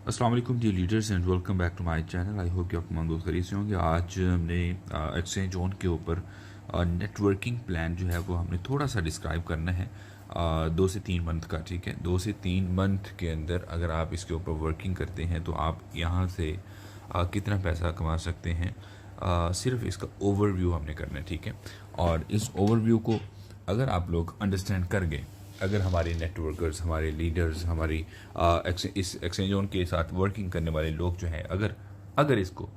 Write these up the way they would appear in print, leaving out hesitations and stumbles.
अस्सलाम वालेकुम the leaders and welcome back to my channel. I hope कि आप तमाम दोस्त खरीद से होंगे। आज हमने एक्सचेंज ऑन के ऊपर नेटवर्किंग प्लान जो है वो हमने थोड़ा सा डिस्क्राइब करना है 2 से 3 मंथ का। ठीक है, 2 से 3 मंथ के अंदर अगर आप इसके ऊपर वर्किंग करते हैं तो आप यहाँ से कितना पैसा कमा सकते हैं। सिर्फ इसका ओवरव्यू हमने करना है। ठीक है, और इस ओवरव्यू को अगर आप लोग अंडरस्टैंड कर गए, अगर हमारे नेटवर्कर्स, हमारे लीडर्स, हमारी इस एक्सचेंज ऑन के साथ वर्किंग करने वाले लोग जो हैं, अगर इसको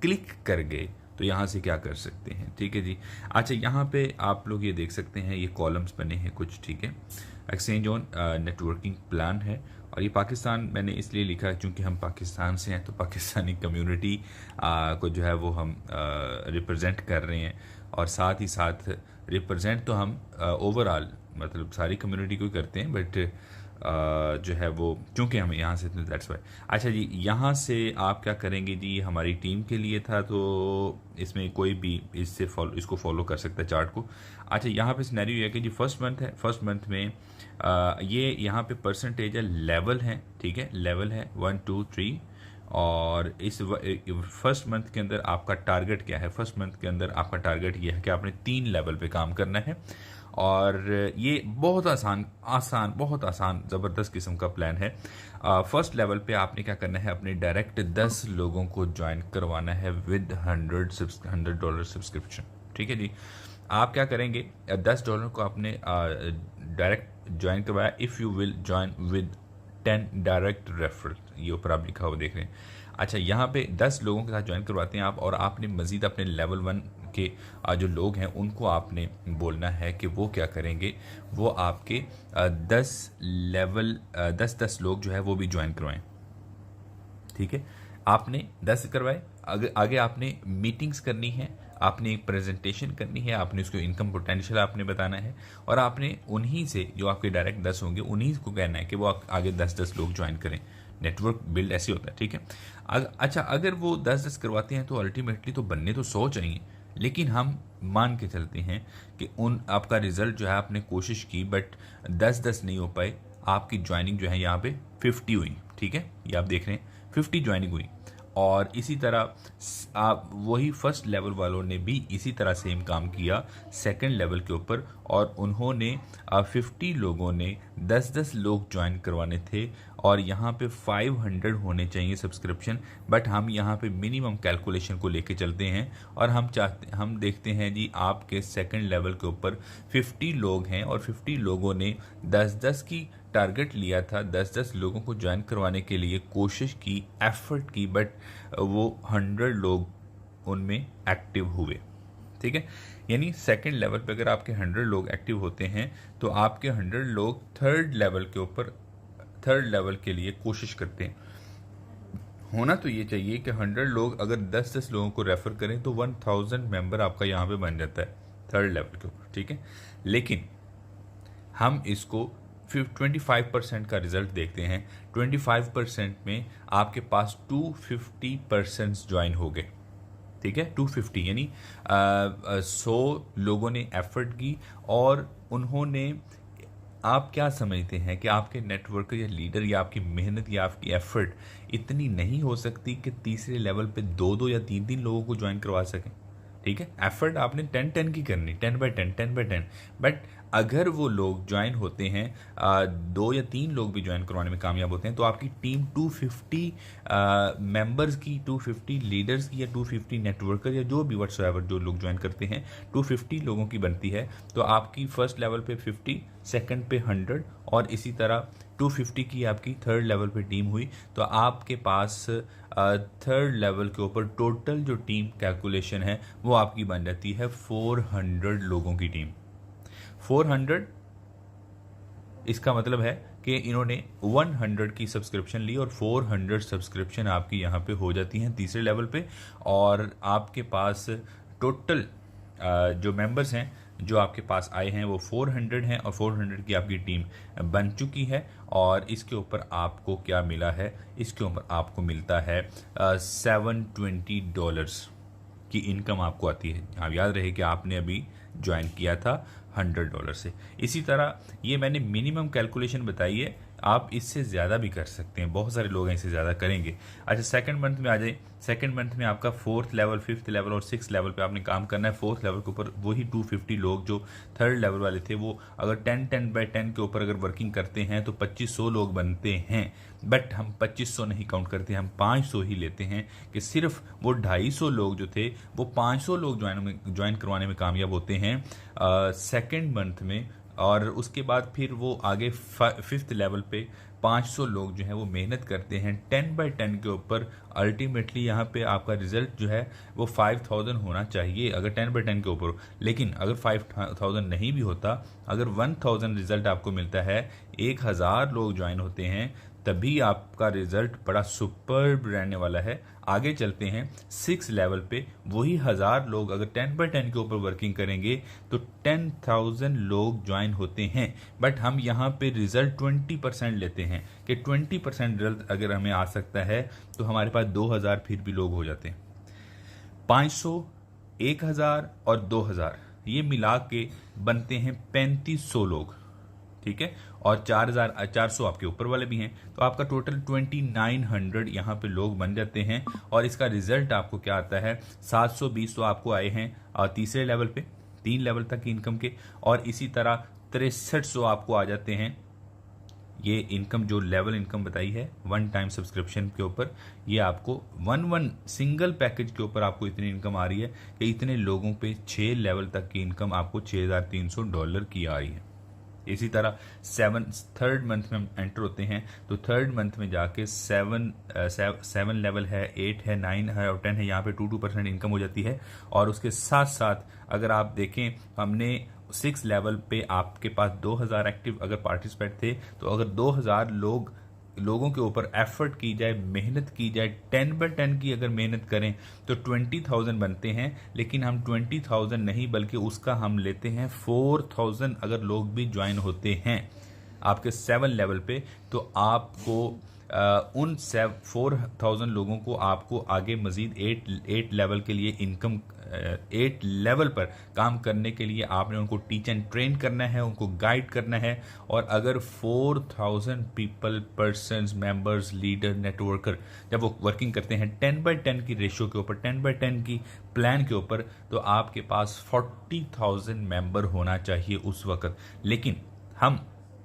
क्लिक कर गए तो यहाँ से क्या कर सकते हैं। ठीक है जी। अच्छा, यहाँ पे आप लोग ये देख सकते हैं, ये कॉलम्स बने हैं कुछ। ठीक है, एक्सचेंज ऑन नेटवर्किंग प्लान है और ये पाकिस्तान मैंने इसलिए लिखा है क्योंकि हम पाकिस्तान से हैं, तो पाकिस्तानी कम्युनिटी को जो है वो हम रिप्रेजेंट कर रहे हैं और साथ ही साथ रिप्रेजेंट तो हम ओवरऑल मतलब सारी कम्युनिटी को ही करते हैं, बट जो है वो चूँकि हम यहाँ से, दैट्स वाई। अच्छा जी, यहाँ से आप क्या करेंगे जी, हमारी टीम के लिए था तो इसमें कोई भी इसको फॉलो कर सकता है चार्ट को। अच्छा, यहाँ पे सिनेरियो ये है कि जी फर्स्ट मंथ है, फर्स्ट मंथ में ये यहाँ पे परसेंटेज है, लेवल है। ठीक है, लेवल है 1 2 3 और इस फर्स्ट मंथ के अंदर आपका टारगेट क्या है। फर्स्ट मंथ के अंदर आपका टारगेट ये है कि आपने 3 लेवल पे काम करना है और ये बहुत बहुत आसान ज़बरदस्त किस्म का प्लान है। फर्स्ट लेवल पे आपने क्या करना है, अपने डायरेक्ट 10 लोगों को ज्वाइन करवाना है विद $100 सब्सक्रिप्शन। ठीक है जी। आप क्या करेंगे, $10 को आपने डायरेक्ट ज्वाइन करवाया। If you will join with 10 direct referral, ये ऊपर आप लिखा हुआ देख रहे हैं। अच्छा, यहाँ पे 10 लोगों के साथ ज्वाइन करवाते हैं आप, और आपने मज़ीद अपने लेवल 1 के जो लोग हैं उनको आपने बोलना है कि वो क्या करेंगे, वो आपके 10 लोग जो है वो भी ज्वाइन करवाएं। ठीक है, आपने 10 करवाए, आगे आपने मीटिंग्स करनी है, आपने एक प्रेजेंटेशन करनी है, आपने उसको इनकम पोटेंशियल आपने बताना है और आपने उन्हीं से जो आपके डायरेक्ट 10 होंगे उन्हीं को कहना है कि वो आगे 10 लोग ज्वाइन करें। नेटवर्क बिल्ड ऐसे होता है। ठीक है, अच्छा, अगर वो 10 करवाते हैं तो अल्टीमेटली तो बनने तो 100 चाहिए, लेकिन हम मान के चलते हैं कि आपका रिजल्ट जो है आपने कोशिश की बट 10 नहीं हो पाए, आपकी ज्वाइनिंग जो है यहाँ पे 50 हुई। ठीक है, ये आप देख रहे हैं 50 ज्वाइनिंग हुई। और इसी तरह आप वही फर्स्ट लेवल वालों ने भी इसी तरह सेम काम किया सेकंड लेवल के ऊपर, और उन्होंने 50 लोगों ने 10 लोग ज्वाइन करवाने थे और यहाँ पे 500 होने चाहिए सब्सक्रिप्शन। बट हम यहाँ पे मिनिमम कैलकुलेशन को लेके चलते हैं और हम देखते हैं जी आपके सेकंड लेवल के ऊपर 50 लोग हैं और 50 लोगों ने 10 की टारगेट लिया था, 10 लोगों को ज्वाइन करवाने के लिए कोशिश की, एफर्ट की, बट वो 100 लोग उनमें एक्टिव हुए। ठीक है, यानी सेकंड लेवल पे अगर आपके 100 लोग एक्टिव होते हैं तो आपके 100 लोग थर्ड लेवल के लिए कोशिश करते हैं। होना तो ये चाहिए कि 100 लोग अगर 10 लोगों को रेफर करें तो 1000 मेंबर आपका यहाँ पे बन जाता है थर्ड लेवल के ऊपर। ठीक है, लेकिन हम इसको 25% का रिजल्ट देखते हैं। 25% में आपके पास 250 ज्वाइन हो गए। ठीक है, 250 यानी 100 लोगों ने एफर्ट की और उन्होंने, आप क्या समझते हैं कि आपके नेटवर्क या लीडर या आपकी मेहनत या आपकी एफर्ट इतनी नहीं हो सकती कि तीसरे लेवल पे 2 या 3 लोगों को ज्वाइन करवा सकें। ठीक है, एफर्ट आपने 10 की करनी, 10/10 बट अगर वो लोग ज्वाइन होते हैं, 2 या 3 लोग भी ज्वाइन करवाने में कामयाब होते हैं, तो आपकी टीम 250 मेंबर्स की, 250 लीडर्स की या 250 नेटवर्कर या जो भी व्हाट्सएवर जो लोग ज्वाइन करते हैं 250 लोगों की बनती है। तो आपकी फर्स्ट लेवल पे 50, सेकंड पे 100 और इसी तरह 250 की आपकी थर्ड लेवल पे टीम हुई। तो आपके पास थर्ड लेवल के ऊपर टोटल जो टीम कैलकुलेशन है वो आपकी बन जाती है 400 लोगों की टीम। 400, इसका मतलब है कि इन्होंने 100 की सब्सक्रिप्शन ली और 400 सब्सक्रिप्शन आपकी यहाँ पे हो जाती हैं तीसरे लेवल पे, और आपके पास टोटल जो मेंबर्स हैं जो आपके पास आए हैं वो 400 हैं और 400 की आपकी टीम बन चुकी है। और इसके ऊपर आपको क्या मिला है, इसके ऊपर आपको मिलता है $720 की इनकम आपको आती है। आप याद रहे कि आपने अभी ज्वाइन किया था $100 से। इसी तरह ये मैंने मिनिमम कैलकुलेशन बताई है आप इससे ज़्यादा भी कर सकते हैं, बहुत सारे लोग हैं इससे ज़्यादा करेंगे। अच्छा, सेकंड मंथ में आ जाए। सेकंड मंथ में आपका 4th लेवल, 5th लेवल और 6th लेवल पे आपने काम करना है। 4th लेवल के ऊपर वही 250 लोग जो 3rd लेवल वाले थे, वो अगर 10-10/10 के ऊपर अगर वर्किंग करते हैं तो 2500 लोग बनते हैं। बट हम 2500 नहीं काउंट करते, हम 500 ही लेते हैं कि सिर्फ वो 250 लोग जो थे वो 500 लोग ज्वाइन करवाने में कामयाब होते हैं सेकेंड मंथ में। और उसके बाद फिर वो आगे 5th लेवल पे 500 लोग जो है वो मेहनत करते हैं 10/10 के ऊपर। अल्टीमेटली यहाँ पे आपका रिजल्ट जो है वो 5000 होना चाहिए अगर 10/10 के ऊपर। लेकिन अगर 5000 नहीं भी होता, अगर 1000 रिजल्ट आपको मिलता है, 1000 लोग ज्वाइन होते हैं, तभी आपका रिजल्ट बड़ा सुपर्ब रहने वाला है। आगे चलते हैं 6 लेवल पे। वही 1000 लोग अगर 10/10 के ऊपर वर्किंग करेंगे तो 10,000 लोग ज्वाइन होते हैं। बट हम यहाँ पे रिजल्ट 20% लेते हैं कि 20% रिजल्ट अगर हमें आ सकता है तो हमारे पास 2000 फिर भी लोग हो जाते हैं। 500, 1000 और 2000 ये मिला के बनते हैं 3500 लोग, ठीक है। और 400 आपके ऊपर वाले भी हैं, तो आपका टोटल 2900 यहाँ पे लोग बन जाते हैं। और इसका रिजल्ट आपको क्या आता है, 720 तो आपको आए हैं तीसरे लेवल पे, 3 लेवल तक की इनकम के। और इसी तरह 6300 आपको आ जाते हैं। ये इनकम जो लेवल इनकम बताई है 1 टाइम सब्सक्रिप्शन के ऊपर, ये आपको 1 सिंगल पैकेज के ऊपर आपको इतनी इनकम आ रही है कि इतने लोगों पे 6 लेवल तक की इनकम आपको $6300 की आ रही है। इसी तरह 3rd मंथ में हम एंटर होते हैं तो 3rd मंथ में जाके 7 लेवल है, 8 है, 9 है और 10 है। यहाँ पे 2% इनकम हो जाती है। और उसके साथ साथ अगर आप देखें, हमने 6 लेवल पे आपके पास 2000 एक्टिव अगर पार्टिसिपेट थे, तो अगर 2000 लोगों के ऊपर एफर्ट की जाए, मेहनत की जाए, 10/10 की अगर मेहनत करें तो 20,000 बनते हैं। लेकिन हम 20,000 नहीं बल्कि उसका हम लेते हैं 4,000 अगर लोग भी ज्वाइन होते हैं आपके 7 लेवल पे, तो आपको उन 4,000 लोगों को आपको आगे मजीद 8 लेवल के लिए इनकम 8 लेवल पर काम करने के लिए आपने उनको टीच एंड ट्रेन करना है, उनको गाइड करना है। और अगर 4,000 people, persons, members, leader, networker जब वो वर्किंग करते हैं 10/10 की रेशियो के ऊपर, 10/10 की प्लान के ऊपर, तो आपके पास 40,000 मेंबर होना चाहिए उस वक्त। लेकिन हम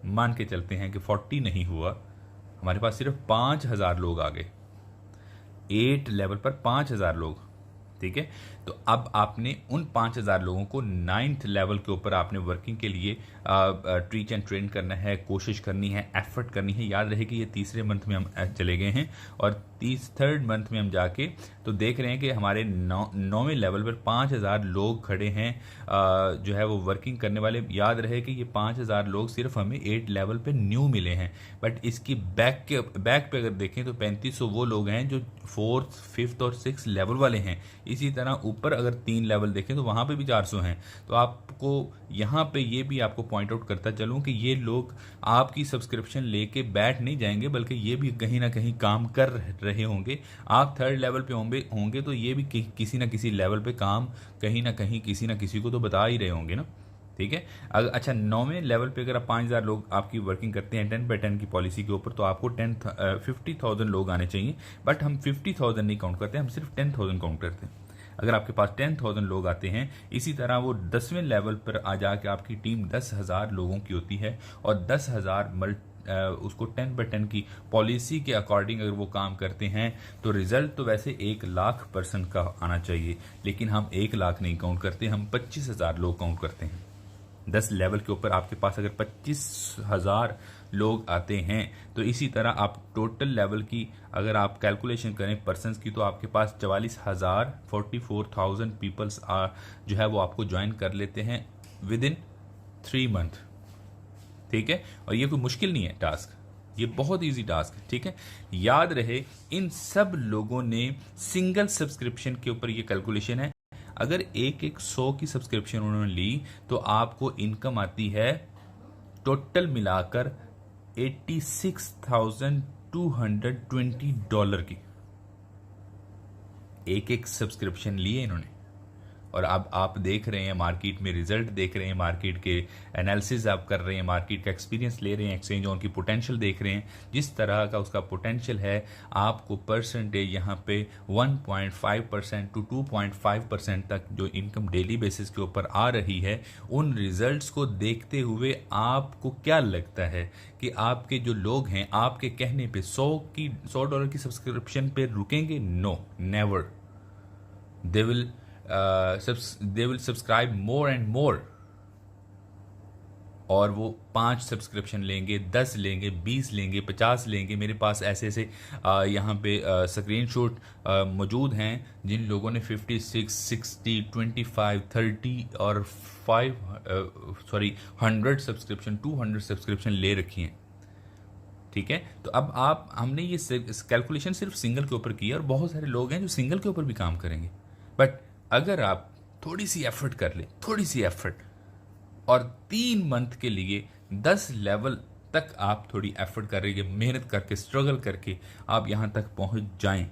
मान के चलते हैं कि 40 नहीं हुआ, हमारे पास सिर्फ 5,000 लोग आ गए 8 लेवल पर, 5,000 लोग, ठीक है। तो अब आपने उन 5,000 लोगों को 9th लेवल के ऊपर आपने वर्किंग के लिए टीच एंड ट्रेन करना है, कोशिश करनी है, एफर्ट करनी है। याद रहे कि ये तीसरे मंथ में हम चले गए हैं और 3rd मंथ में हम जाके तो देख रहे हैं कि हमारे 9वें लेवल पर 5,000 लोग खड़े हैं जो है वो वर्किंग करने वाले। याद रहे कि ये 5,000 लोग सिर्फ हमें 8 लेवल पे न्यू मिले हैं। बट इसकी बैक पे अगर देखें तो 3500 वो लोग हैं जो 4th, 5th और 6th लेवल वाले हैं। इसी तरह ऊपर अगर 3 लेवल देखें तो वहां पे भी 400 हैं। तो आपको यहाँ पे ये भी आपको पॉइंट आउट करता चलूं कि ये लोग आपकी सब्सक्रिप्शन लेके बैठ नहीं जाएंगे, बल्कि ये भी कहीं ना कहीं काम कर रहे होंगे। आप 3rd लेवल पे होंगे तो ये भी किसी ना किसी लेवल पे काम कहीं ना कहीं किसी ना किसी को तो बता ही रहे होंगे ना, ठीक है। अगर अच्छा 9वें लेवल पे अगर आप 5,000 लोग आपकी वर्किंग करते हैं 10/10 की पॉलिसी के ऊपर, तो आपको 50,000 लोग आने चाहिए। बट हम 50,000 नहीं काउंट करते, हम सिर्फ 10,000 काउंट करते हैं। अगर आपके पास 10,000 लोग आते हैं, इसी तरह वो 10वें लेवल पर आ जाके आपकी टीम 10,000 लोगों की होती है और 10,000 उसको 10/10 की पॉलिसी के अकॉर्डिंग अगर वो काम करते हैं तो रिजल्ट तो वैसे 1,00,000% का आना चाहिए। लेकिन हम 1,00,000 नहीं काउंट करते, हम 25,000 लोग काउंट करते हैं। 10 लेवल के ऊपर आपके पास अगर 25,000 लोग आते हैं तो इसी तरह आप टोटल लेवल की अगर आप कैलकुलेशन करें पर्सन्स की, तो आपके पास 44,000 पीपल्स जो है वो आपको ज्वाइन कर लेते हैं विद इन 3 मंथ, ठीक है। और ये कोई मुश्किल नहीं है टास्क, ये बहुत इजी टास्क है, ठीक है। याद रहे इन सब लोगों ने सिंगल सब्सक्रिप्शन के ऊपर ये कैलकुलेशन है। अगर एक 100 की सब्सक्रिप्शन उन्होंने ली तो आपको इनकम आती है टोटल मिलाकर $86,220 की। एक सब्सक्रिप्शन लिए इन्होंने और अब आप देख रहे हैं मार्केट में रिजल्ट देख रहे हैं, मार्केट के एनालिसिस आप कर रहे हैं, मार्केट का एक्सपीरियंस ले रहे हैं, एक्सचेंज ऑन की पोटेंशियल देख रहे हैं, जिस तरह का उसका पोटेंशियल है, आपको परसेंटेज यहाँ पे 1.5% टू 2.5% तक जो इनकम डेली बेसिस के ऊपर आ रही है, उन रिजल्ट्स को देखते हुए आपको क्या लगता है कि आपके जो लोग हैं आपके कहने पे $100 की सब्सक्रिप्शन पे रुकेंगे? No, never. They will subscribe more and more, और वो 5 सब्सक्रिप्शन लेंगे, 10 लेंगे, 20 लेंगे, 50 लेंगे। मेरे पास ऐसे ऐसे यहाँ पे स्क्रीनशॉट मौजूद हैं जिन लोगों ने 56, 60, 25, 30 और 100 सब्सक्रिप्शन, 200 सब्सक्रिप्शन ले रखी हैं। ठीक है, तो अब हमने ये कैलकुलेशन सिर्फ सिंगल के ऊपर की है, और बहुत सारे लोग हैं जो सिंगल के ऊपर भी काम करेंगे। बट अगर आप थोड़ी सी एफर्ट कर ले, थोड़ी सी एफर्ट, और 3 मंथ के लिए 10 लेवल तक आप थोड़ी एफर्ट करेंगे, मेहनत करके, स्ट्रगल करके आप यहाँ तक पहुँच जाएं,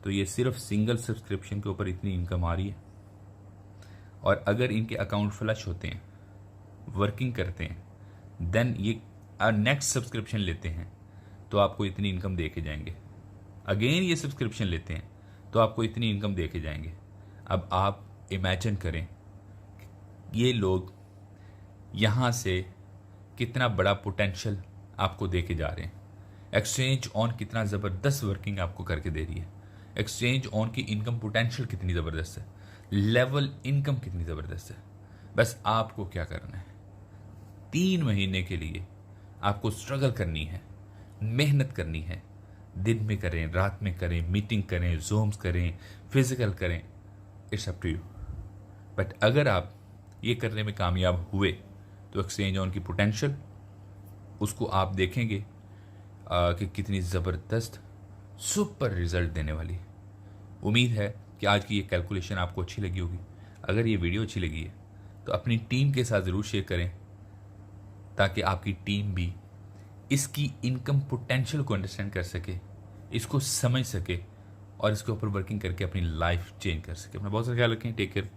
तो ये सिर्फ सिंगल सब्सक्रिप्शन के ऊपर इतनी इनकम आ रही है। और अगर इनके अकाउंट फ्लश होते हैं, वर्किंग करते हैं, देन ये नेक्स्ट सब्सक्रिप्शन लेते हैं तो आपको इतनी इनकम दे के जाएंगे। अगेन ये सब्सक्रिप्शन लेते हैं तो आपको इतनी इनकम दे के जाएंगे। अब आप इमेजिन करें ये लोग यहाँ से कितना बड़ा पोटेंशियल आपको दे के जा रहे हैं। एक्सचेंज ऑन कितना ज़बरदस्त वर्किंग आपको करके दे रही है। एक्सचेंज ऑन की इनकम पोटेंशियल कितनी ज़बरदस्त है, लेवल इनकम कितनी ज़बरदस्त है। बस आपको क्या करना है, 3 महीने के लिए आपको स्ट्रगल करनी है, मेहनत करनी है। दिन में करें, रात में करें, मीटिंग करें, जूम्स करें, फिजिकल करें, it's up to you. But अगर आप ये करने में कामयाब हुए तो एक्सचेंज ऑन की पोटेंशियल उसको आप देखेंगे कि कितनी ज़बरदस्त सुपर रिजल्ट देने वाली है। उम्मीद है कि आज की ये कैलकुलेशन आपको अच्छी लगी होगी। अगर ये वीडियो अच्छी लगी है तो अपनी टीम के साथ ज़रूर शेयर करें, ताकि आपकी टीम भी इसकी इनकम पोटेंशियल को अंडरस्टैंड कर सके, इसको समझ सके और इसके ऊपर वर्किंग करके अपनी लाइफ चेंज कर सके। अपना बहुत सारा ख्याल रखें। Take care.